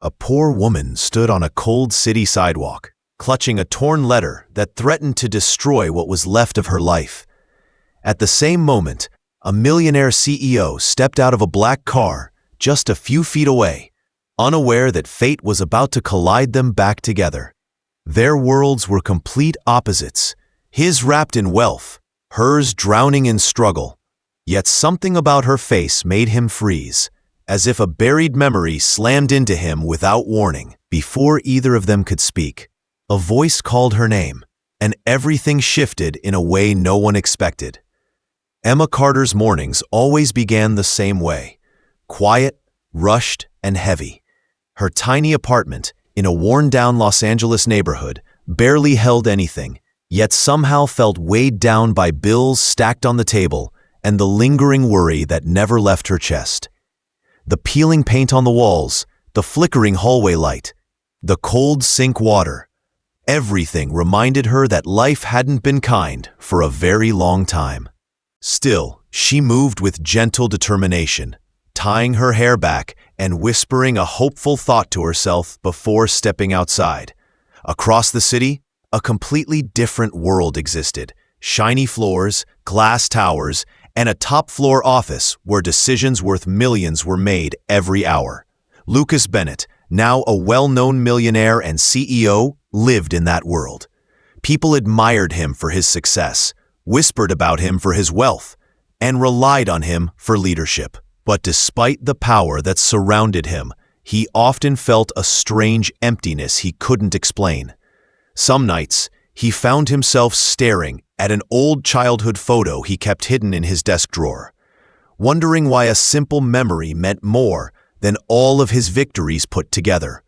A poor woman stood on a cold city sidewalk, clutching a torn letter that threatened to destroy what was left of her life. At the same moment, a millionaire CEO stepped out of a black car just a few feet away, unaware that fate was about to collide them back together. Their worlds were complete opposites, his wrapped in wealth, hers drowning in struggle. Yet something about her face made him freeze, as if a buried memory slammed into him without warning. Before either of them could speak, a voice called her name, and everything shifted in a way no one expected. Emma Carter's mornings always began the same way, quiet, rushed, and heavy. Her tiny apartment, in a worn-down Los Angeles neighborhood, barely held anything, yet somehow felt weighed down by bills stacked on the table and the lingering worry that never left her chest. The peeling paint on the walls, the flickering hallway light, the cold sink water, everything reminded her that life hadn't been kind for a very long time. Still, she moved with gentle determination, tying her hair back and whispering a hopeful thought to herself before stepping outside. Across the city, a completely different world existed. Shiny floors, glass towers, and a top-floor office where decisions worth millions were made every hour. Lucas Bennett, now a well-known millionaire and CEO, lived in that world. People admired him for his success, whispered about him for his wealth, and relied on him for leadership. But despite the power that surrounded him, he often felt a strange emptiness he couldn't explain. Some nights, he found himself staring at an old childhood photo he kept hidden in his desk drawer, wondering why a simple memory meant more than all of his victories put together.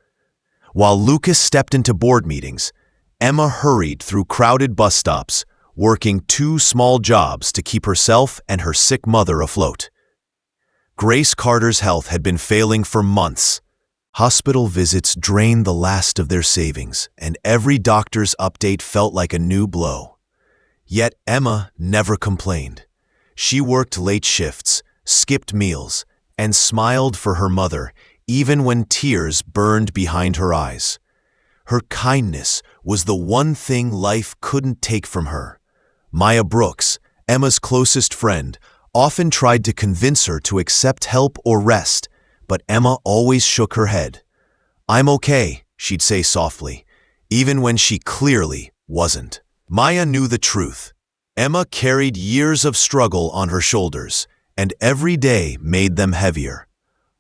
While Lucas stepped into board meetings, Emma hurried through crowded bus stops, working 2 small jobs to keep herself and her sick mother afloat. Grace Carter's health had been failing for months. Hospital visits drained the last of their savings, and every doctor's update felt like a new blow. Yet Emma never complained. She worked late shifts, skipped meals, and smiled for her mother, even when tears burned behind her eyes. Her kindness was the one thing life couldn't take from her. Maya Brooks, Emma's closest friend, often tried to convince her to accept help or rest, but Emma always shook her head. "I'm okay," she'd say softly, even when she clearly wasn't. Maya knew the truth. Emma carried years of struggle on her shoulders, and every day made them heavier.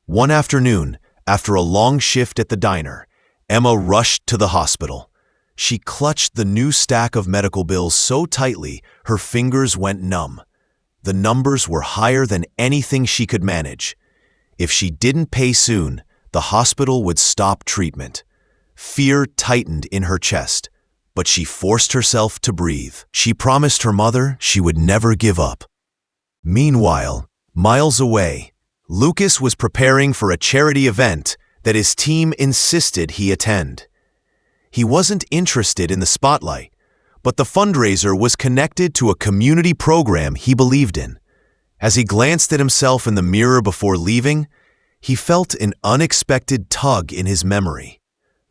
One afternoon, after a long shift at the diner, Emma rushed to the hospital. She clutched the new stack of medical bills so tightly her fingers went numb. The numbers were higher than anything she could manage. If she didn't pay soon, the hospital would stop treatment. Fear tightened in her chest, but she forced herself to breathe. She promised her mother she would never give up. Meanwhile, miles away, Lucas was preparing for a charity event that his team insisted he attend. He wasn't interested in the spotlight, but the fundraiser was connected to a community program he believed in. As he glanced at himself in the mirror before leaving, he felt an unexpected tug in his memory,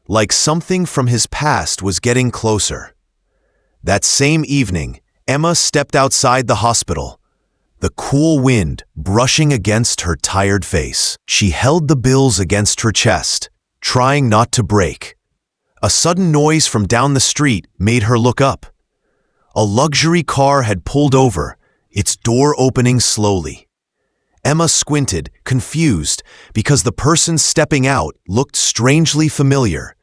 like something from his past was getting closer. That same evening, Emma stepped outside the hospital, the cool wind brushing against her tired face. She held the bills against her chest, trying not to break. A sudden noise from down the street made her look up. A luxury car had pulled over, its door opening slowly. Emma squinted, confused, because the person stepping out looked strangely familiar.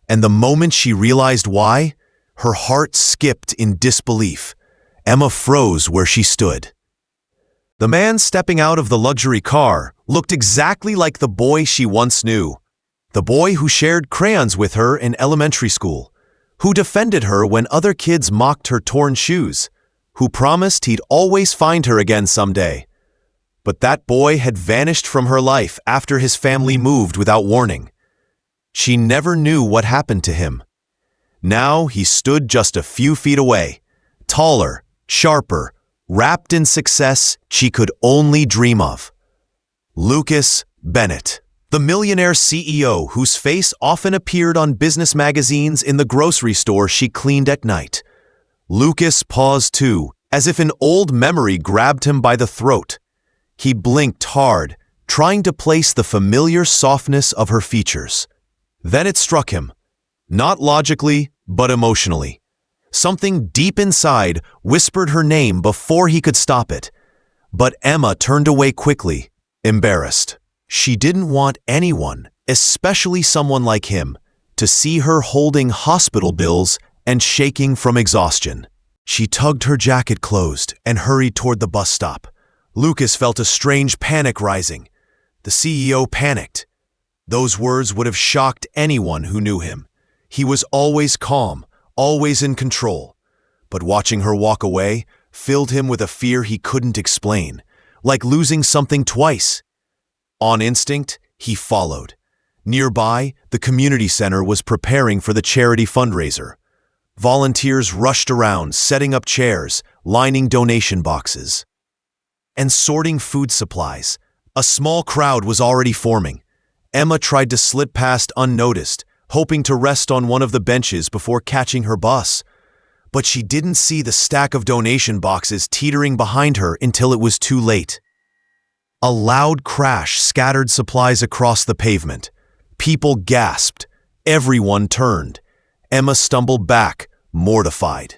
And the moment she realized why, her heart skipped in disbelief. Emma froze where she stood. The man stepping out of the luxury car looked exactly like the boy she once knew. The boy who shared crayons with her in elementary school, who defended her when other kids mocked her torn shoes, who promised he'd always find her again someday. But that boy had vanished from her life after his family moved without warning. She never knew what happened to him. Now he stood just a few feet away, taller, sharper, wrapped in success she could only dream of. Lucas Bennett. The millionaire CEO whose face often appeared on business magazines in the grocery store she cleaned at night. Lucas paused too, as if an old memory grabbed him by the throat. He blinked hard, trying to place the familiar softness of her features. Then it struck him, not logically, but emotionally. Something deep inside whispered her name before he could stop it. But Emma turned away quickly, embarrassed. She didn't want anyone, especially someone like him, to see her holding hospital bills and shaking from exhaustion. She tugged her jacket closed and hurried toward the bus stop. Lucas felt a strange panic rising. The CEO panicked. Those words would have shocked anyone who knew him. He was always calm, always in control. But watching her walk away filled him with a fear he couldn't explain, like losing something twice. On instinct, he followed. Nearby, the community center was preparing for the charity fundraiser. Volunteers rushed around, setting up chairs, lining donation boxes, and sorting food supplies. A small crowd was already forming. Emma tried to slip past unnoticed, hoping to rest on one of the benches before catching her bus. But she didn't see the stack of donation boxes teetering behind her until it was too late. A loud crash scattered supplies across the pavement. People gasped. Everyone turned. Emma stumbled back, mortified.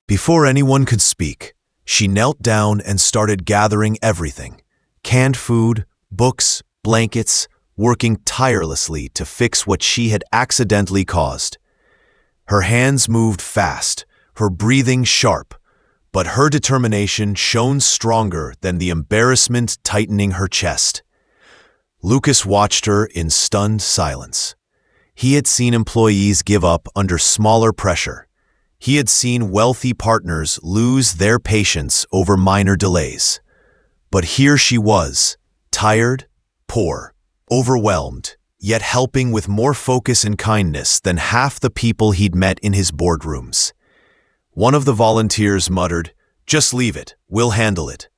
Before anyone could speak, she knelt down and started gathering everything. Canned food, books, blankets, working tirelessly to fix what she had accidentally caused. Her hands moved fast, her breathing sharp, but her determination shone stronger than the embarrassment tightening her chest. Lucas watched her in stunned silence. He had seen employees give up under smaller pressure. He had seen wealthy partners lose their patience over minor delays. But here she was, tired, poor, overwhelmed, yet helping with more focus and kindness than half the people he'd met in his boardrooms. One of the volunteers muttered, "Just leave it, we'll handle it."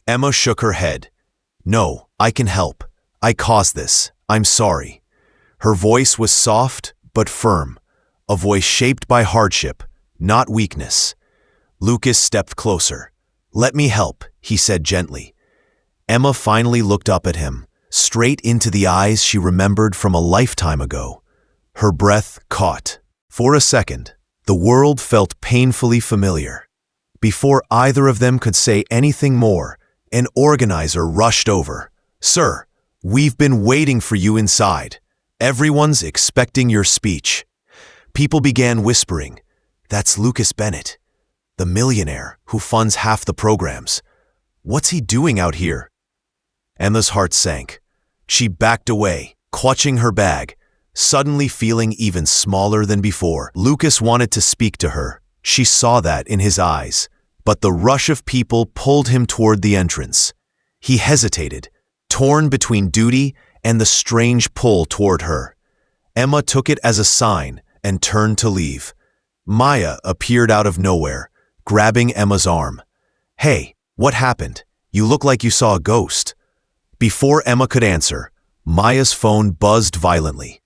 Emma shook her head. "No, I can help. I caused this. I'm sorry." Her voice was soft but firm, a voice shaped by hardship, not weakness. Lucas stepped closer. "Let me help," he said gently. Emma finally looked up at him, straight into the eyes she remembered from a lifetime ago. Her breath caught. For a second, the world felt painfully familiar. Before either of them could say anything more, an organizer rushed over. "Sir, we've been waiting for you inside. Everyone's expecting your speech." People began whispering, "That's Lucas Bennett, the millionaire who funds half the programs. What's he doing out here?" Emma's heart sank. She backed away, clutching her bag, suddenly feeling even smaller than before. Lucas wanted to speak to her. She saw that in his eyes. But the rush of people pulled him toward the entrance. He hesitated, torn between duty and the strange pull toward her. Emma took it as a sign and turned to leave. Maya appeared out of nowhere, grabbing Emma's arm. "Hey, what happened? You look like you saw a ghost." Before Emma could answer, Maya's phone buzzed violently.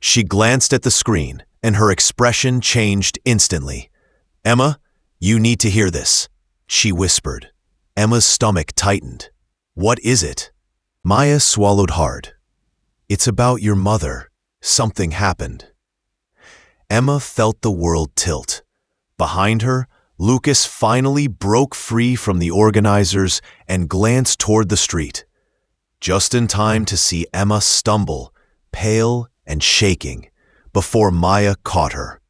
She glanced at the screen, and her expression changed instantly. "Emma, you need to hear this," she whispered. Emma's stomach tightened. "What is it?" Maya swallowed hard. "It's about your mother. Something happened." Emma felt the world tilt. Behind her, Lucas finally broke free from the organizers and glanced toward the street. Just in time to see Emma stumble, pale and shaking, before Maya caught her.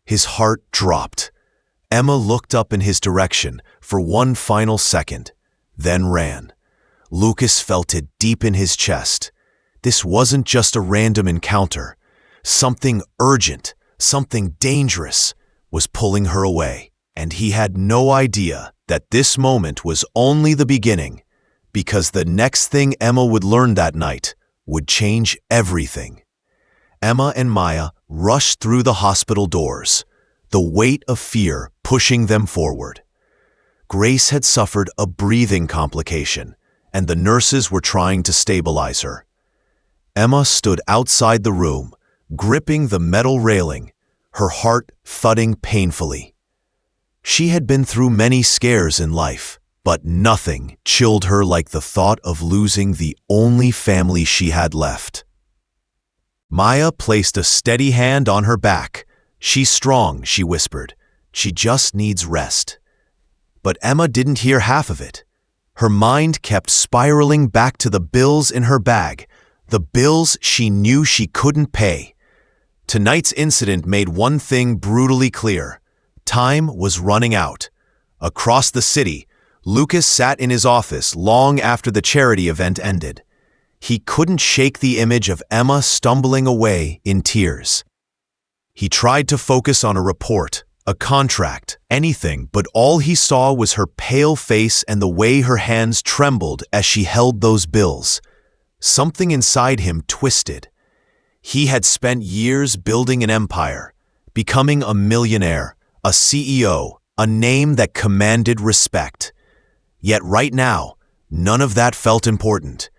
His heart dropped. Emma looked up in his direction for one final second, then ran. Lucas felt it deep in his chest. This wasn't just a random encounter. Something urgent, something dangerous, was pulling her away. And he had no idea that this moment was only the beginning, because the next thing Emma would learn that night would change everything. Emma and Maya rushed through the hospital doors, the weight of fear pushing them forward. Grace had suffered a breathing complication, and the nurses were trying to stabilize her. Emma stood outside the room, gripping the metal railing, her heart thudding painfully. She had been through many scares in life, but nothing chilled her like the thought of losing the only family she had left. Maya placed a steady hand on her back. "She's strong," she whispered. "She just needs rest." But Emma didn't hear half of it. Her mind kept spiraling back to the bills in her bag, the bills she knew she couldn't pay. Tonight's incident made one thing brutally clear. Time was running out. Across the city, Lucas sat in his office long after the charity event ended. He couldn't shake the image of Emma stumbling away in tears. He tried to focus on a report, a contract, anything, but all he saw was her pale face and the way her hands trembled as she held those bills. Something inside him twisted. He had spent years building an empire, becoming a millionaire, a CEO, a name that commanded respect. Yet right now, none of that felt important.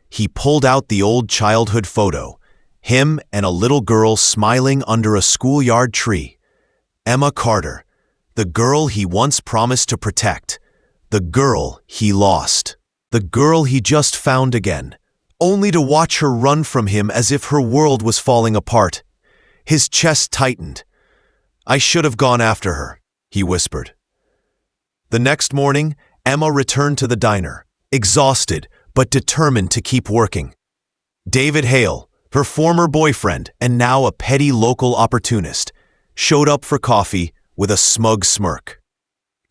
He pulled out the old childhood photo, him and a little girl smiling under a schoolyard tree. Emma Carter, the girl he once promised to protect, the girl he lost, the girl he just found again, only to watch her run from him as if her world was falling apart. His chest tightened. "I should have gone after her," he whispered. The next morning, Emma returned to the diner, exhausted but determined to keep working. David Hale, her former boyfriend and now a petty local opportunist, showed up for coffee with a smug smirk.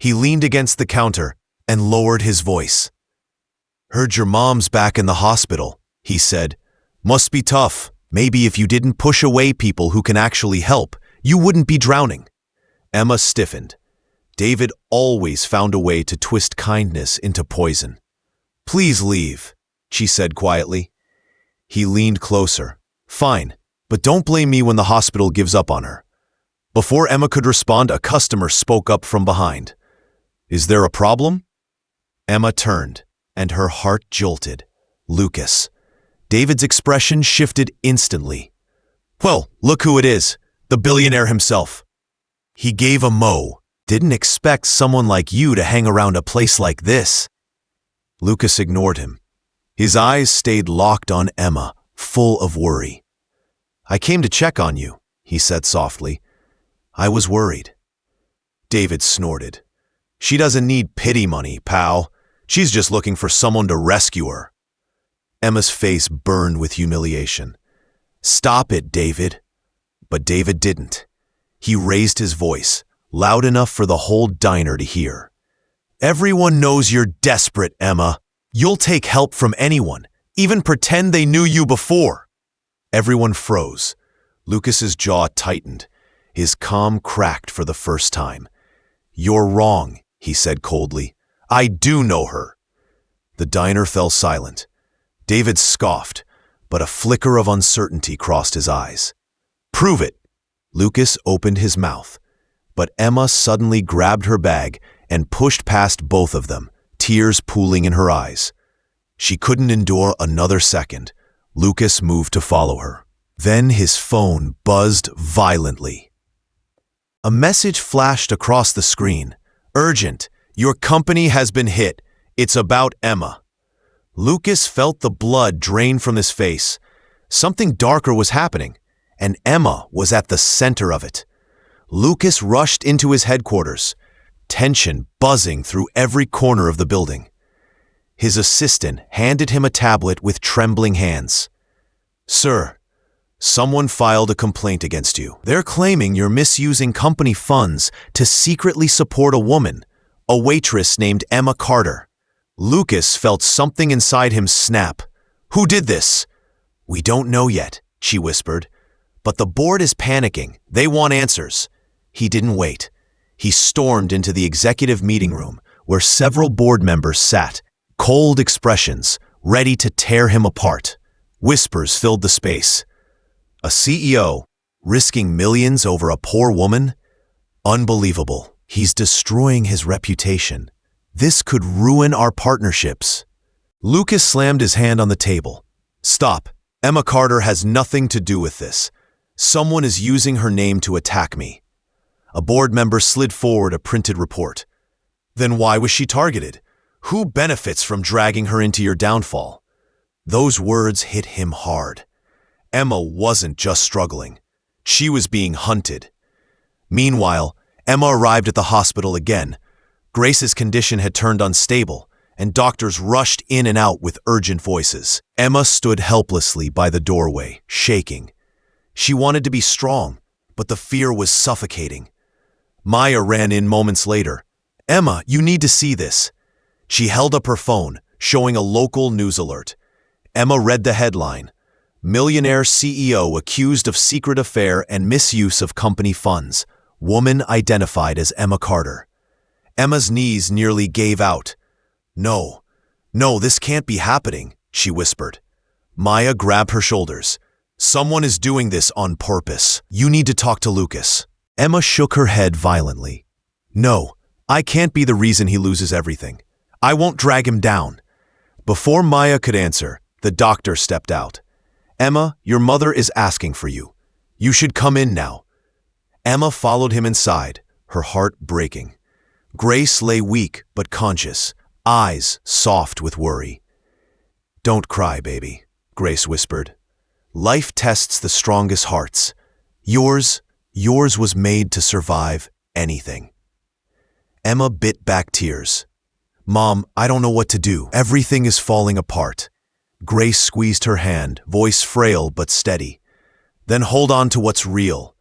He leaned against the counter and lowered his voice. "Heard your mom's back in the hospital," he said. "Must be tough. Maybe if you didn't push away people who can actually help, you wouldn't be drowning." Emma stiffened. David always found a way to twist kindness into poison. "Please leave," she said quietly. He leaned closer. "Fine, but don't blame me when the hospital gives up on her." Before Emma could respond, a customer spoke up from behind. "Is there a problem?" Emma turned, and her heart jolted. Lucas. David's expression shifted instantly. "Well, look who it is, the billionaire himself." He gave a moan. "Didn't expect someone like you to hang around a place like this." Lucas ignored him. His eyes stayed locked on Emma, full of worry. "I came to check on you," he said softly. "I was worried." David snorted. "She doesn't need pity money, pal. She's just looking for someone to rescue her." Emma's face burned with humiliation. "Stop it, David." But David didn't. He raised his voice, loud enough for the whole diner to hear. "Everyone knows you're desperate, Emma. You'll take help from anyone, even pretend they knew you before." Everyone froze. Lucas's jaw tightened. His calm cracked for the first time. "You're wrong," he said coldly. "I do know her." The diner fell silent. David scoffed, but a flicker of uncertainty crossed his eyes. "Prove it." Lucas opened his mouth, but Emma suddenly grabbed her bag and pushed past both of them, tears pooling in her eyes. She couldn't endure another second. Lucas moved to follow her. Then his phone buzzed violently. A message flashed across the screen. "Urgent. Your company has been hit. It's about Emma." Lucas felt the blood drain from his face. Something darker was happening, and Emma was at the center of it. Lucas rushed into his headquarters, tension buzzing through every corner of the building. His assistant handed him a tablet with trembling hands. "Sir, someone filed a complaint against you. They're claiming you're misusing company funds to secretly support a woman, a waitress named Emma Carter." Lucas felt something inside him snap. "Who did this?" "We don't know yet," she whispered. "But the board is panicking. They want answers." He didn't wait. He stormed into the executive meeting room, where several board members sat, cold expressions, ready to tear him apart. Whispers filled the space. A CEO, risking millions over a poor woman? Unbelievable. He's destroying his reputation. This could ruin our partnerships. Lucas slammed his hand on the table. "Stop," Emma Carter has nothing to do with this. Someone is using her name to attack me. A board member slid forward a printed report. Then why was she targeted? Who benefits from dragging her into your downfall? Those words hit him hard. Emma wasn't just struggling. She was being hunted. Meanwhile, Emma arrived at the hospital again. Grace's condition had turned unstable, and doctors rushed in and out with urgent voices. Emma stood helplessly by the doorway, shaking. She wanted to be strong, but the fear was suffocating. Maya ran in moments later. "Emma, you need to see this." She held up her phone, showing a local news alert. Emma read the headline: Millionaire CEO accused of secret affair and misuse of company funds. Woman identified as Emma Carter. Emma's knees nearly gave out. No, this can't be happening," she whispered. Maya grabbed her shoulders. "Someone is doing this on purpose. You need to talk to Lucas." Emma shook her head violently. "No, I can't be the reason he loses everything. I won't drag him down." Before Maya could answer, the doctor stepped out. "Emma, your mother is asking for you. You should come in now." Emma followed him inside, her heart breaking. Grace lay weak but conscious, eyes soft with worry. "Don't cry, baby," Grace whispered. "Life tests the strongest hearts. Yours was made to survive anything." Emma bit back tears. "Mom, I don't know what to do. Everything is falling apart." Grace squeezed her hand, voice frail but steady. "Then hold on to what's real.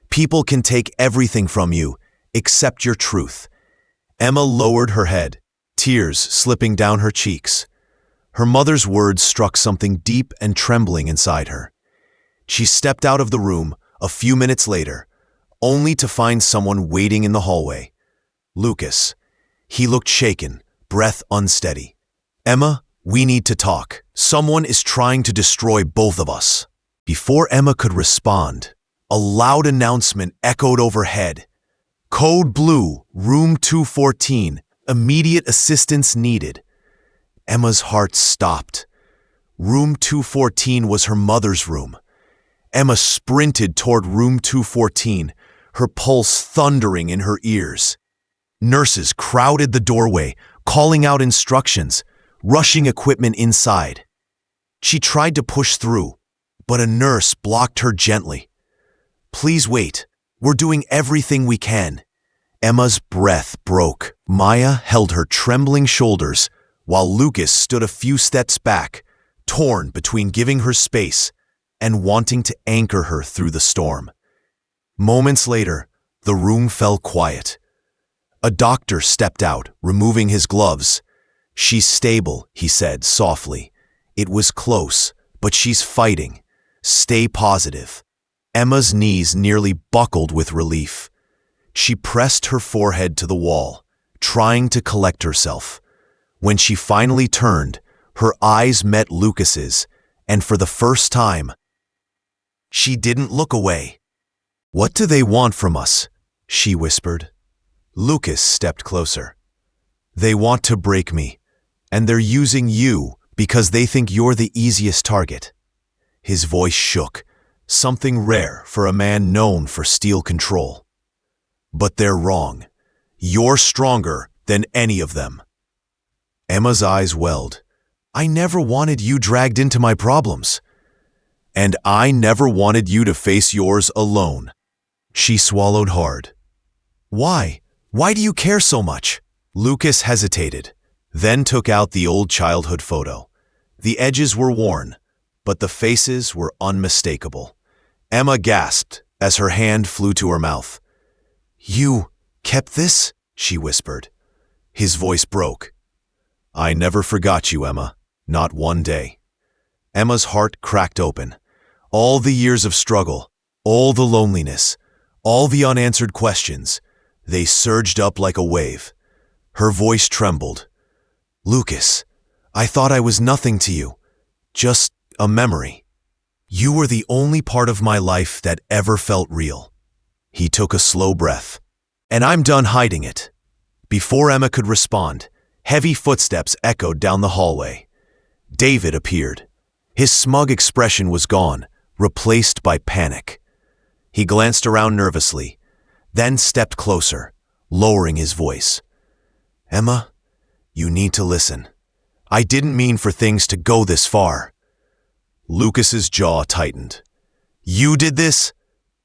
People can take everything from you, except your truth." Emma lowered her head, tears slipping down her cheeks. Her mother's words struck something deep and trembling inside her. She stepped out of the room a few minutes later, only to find someone waiting in the hallway. Lucas. He looked shaken, breath unsteady. "Emma, we need to talk. Someone is trying to destroy both of us." Before Emma could respond, a loud announcement echoed overhead. "Code Blue, Room 214, immediate assistance needed." Emma's heart stopped. Room 214 was her mother's room. Emma sprinted toward Room 214, her pulse thundering in her ears. Nurses crowded the doorway, calling out instructions, rushing equipment inside. She tried to push through, but a nurse blocked her gently. "Please wait. We're doing everything we can." Emma's breath broke. Maya held her trembling shoulders, while Lucas stood a few steps back, torn between giving her space and wanting to anchor her through the storm. Moments later, the room fell quiet. A doctor stepped out, removing his gloves. "She's stable," he said softly. "It was close, but she's fighting. Stay positive." Emma's knees nearly buckled with relief. She pressed her forehead to the wall, trying to collect herself. When she finally turned, her eyes met Lucas's, and for the first time, she didn't look away. "What do they want from us?" she whispered. Lucas stepped closer. "They want to break me, and they're using you because they think you're the easiest target." His voice shook, something rare for a man known for steel control. "But they're wrong. You're stronger than any of them." Emma's eyes welled. "I never wanted you dragged into my problems. And I never wanted you to face yours alone." She swallowed hard. "Why? Why do you care so much?" Lucas hesitated, then took out the old childhood photo. The edges were worn, but the faces were unmistakable. Emma gasped as her hand flew to her mouth. "You kept this?" she whispered. His voice broke. "I never forgot you, Emma. Not one day." Emma's heart cracked open. All the years of struggle, all the loneliness, all the unanswered questions, they surged up like a wave. Her voice trembled. "Lucas, I thought I was nothing to you, just a memory. You were the only part of my life that ever felt real." He took a slow breath. "And I'm done hiding it." Before Emma could respond, heavy footsteps echoed down the hallway. David appeared. His smug expression was gone, replaced by panic. He glanced around nervously, then stepped closer, lowering his voice. "Emma, you need to listen. I didn't mean for things to go this far." Lucas's jaw tightened. "You did this?"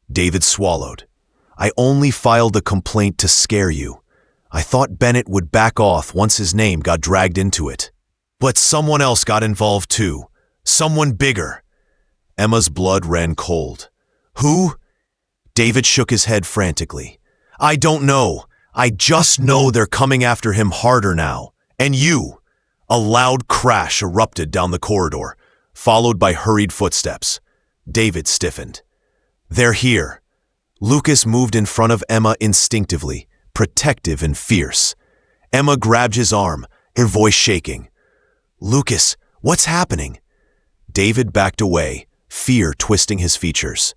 David swallowed. "I only filed a complaint to scare you. I thought Bennett would back off once his name got dragged into it. But someone else got involved too. Someone bigger." Emma's blood ran cold. "Who?" David shook his head frantically. "I don't know. I just know they're coming after him harder now. And you." A loud crash erupted down the corridor, followed by hurried footsteps. David stiffened. "They're here." Lucas moved in front of Emma instinctively, protective and fierce. Emma grabbed his arm, her voice shaking. "Lucas, what's happening?" David backed away, fear twisting his features.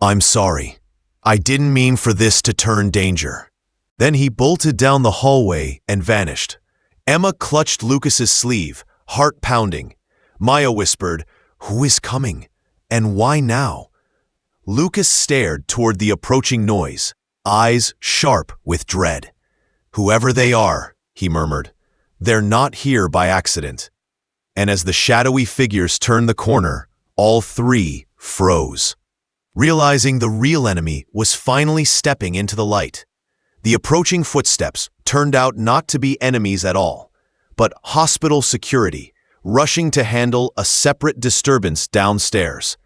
"I'm sorry. I didn't mean for this to turn danger." Then he bolted down the hallway and vanished. Emma clutched Lucas's sleeve, heart pounding. Maya whispered, "Who is coming? And why now?" Lucas stared toward the approaching noise, eyes sharp with dread. "Whoever they are," he murmured, "they're not here by accident." And as the shadowy figures turned the corner, all three froze, realizing the real enemy was finally stepping into the light. The approaching footsteps turned out not to be enemies at all, but hospital security, rushing to handle a separate disturbance downstairs.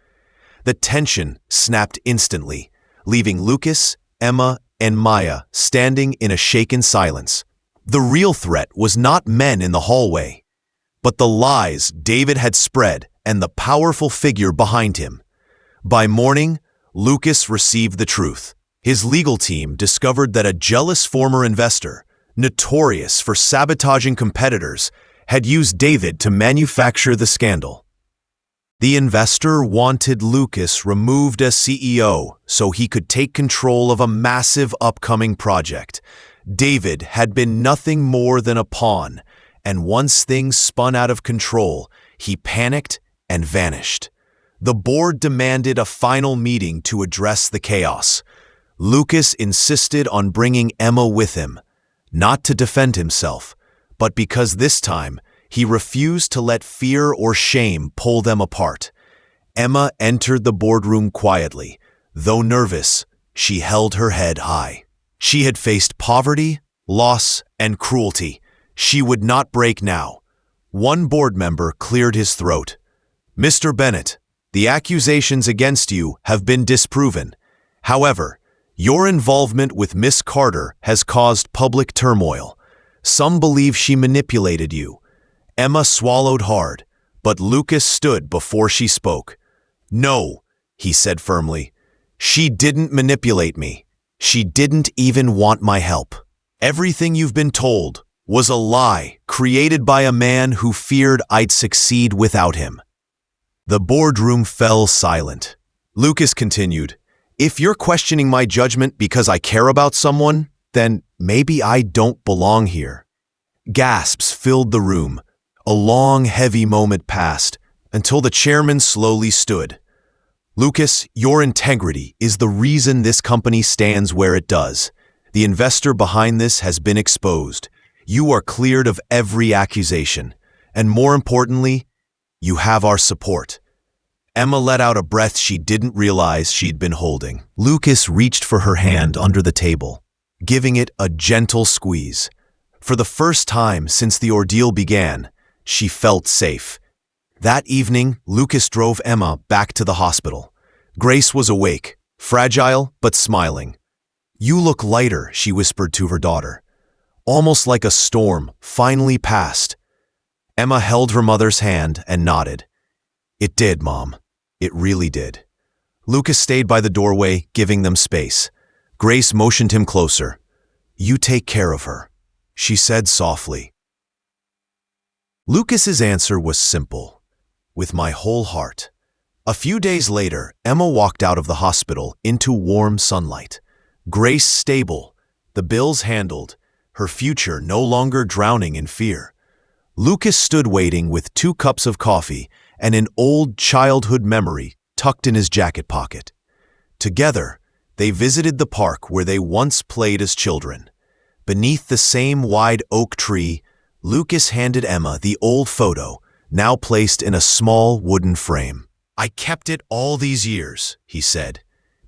The tension snapped instantly, leaving Lucas, Emma, and Maya standing in a shaken silence. The real threat was not men in the hallway, but the lies David had spread and the powerful figure behind him. By morning, Lucas received the truth. His legal team discovered that a jealous former investor, notorious for sabotaging competitors, had used David to manufacture the scandal. The investor wanted Lucas removed as CEO so he could take control of a massive upcoming project. David had been nothing more than a pawn, and once things spun out of control, he panicked and vanished. The board demanded a final meeting to address the chaos. Lucas insisted on bringing Emma with him, not to defend himself, but because this time he refused to let fear or shame pull them apart. Emma entered the boardroom quietly. Though nervous, she held her head high. She had faced poverty, loss, and cruelty. She would not break now. One board member cleared his throat. "Mr. Bennett, the accusations against you have been disproven. However, your involvement with Miss Carter has caused public turmoil. Some believe she manipulated you." Emma swallowed hard, but Lucas stood before she spoke. "No," he said firmly. "She didn't manipulate me. She didn't even want my help. Everything you've been told was a lie created by a man who feared I'd succeed without him." The boardroom fell silent. Lucas continued, "If you're questioning my judgment because I care about someone, then maybe I don't belong here." Gasps filled the room. A long, heavy moment passed until the chairman slowly stood. "Lucas, your integrity is the reason this company stands where it does. The investor behind this has been exposed. You are cleared of every accusation. And more importantly, you have our support." Emma let out a breath she didn't realize she'd been holding. Lucas reached for her hand under the table, giving it a gentle squeeze. For the first time since the ordeal began, she felt safe. That evening, Lucas drove Emma back to the hospital. Grace was awake, fragile but smiling. "You look lighter," she whispered to her daughter. "Almost like a storm finally passed." Emma held her mother's hand and nodded. "It did, Mom. It really did." Lucas stayed by the doorway, giving them space. Grace motioned him closer. "You take care of her," she said softly. Lucas's answer was simple. "With my whole heart." A few days later, Emma walked out of the hospital into warm sunlight. Grace stable, the bills handled, her future no longer drowning in fear. Lucas stood waiting with 2 cups of coffee and an old childhood memory tucked in his jacket pocket. Together, they visited the park where they once played as children. Beneath the same wide oak tree, Lucas handed Emma the old photo, now placed in a small wooden frame. "I kept it all these years," he said,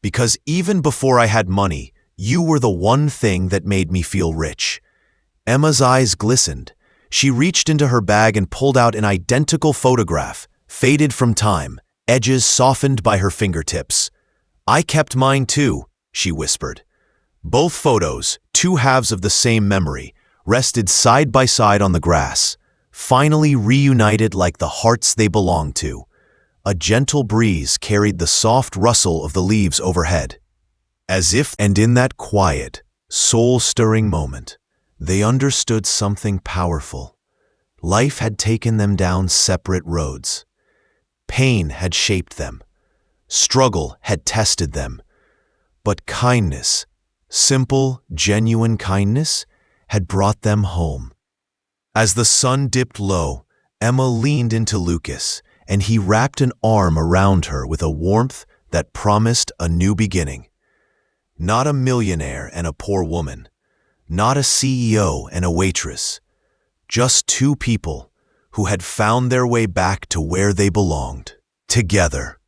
"because even before I had money, you were the one thing that made me feel rich." Emma's eyes glistened. She reached into her bag and pulled out an identical photograph, faded from time, edges softened by her fingertips. "I kept mine too," she whispered. Both photos, two halves of the same memory, rested side by side on the grass, finally reunited like the hearts they belonged to. A gentle breeze carried the soft rustle of the leaves overhead. As if, and in that quiet, soul-stirring moment, they understood something powerful. Life had taken them down separate roads. Pain had shaped them. Struggle had tested them. But kindness, simple, genuine kindness, had brought them home. As the sun dipped low, Emma leaned into Lucas, and he wrapped an arm around her with a warmth that promised a new beginning. Not a millionaire and a poor woman, not a CEO and a waitress, just two people who had found their way back to where they belonged, together.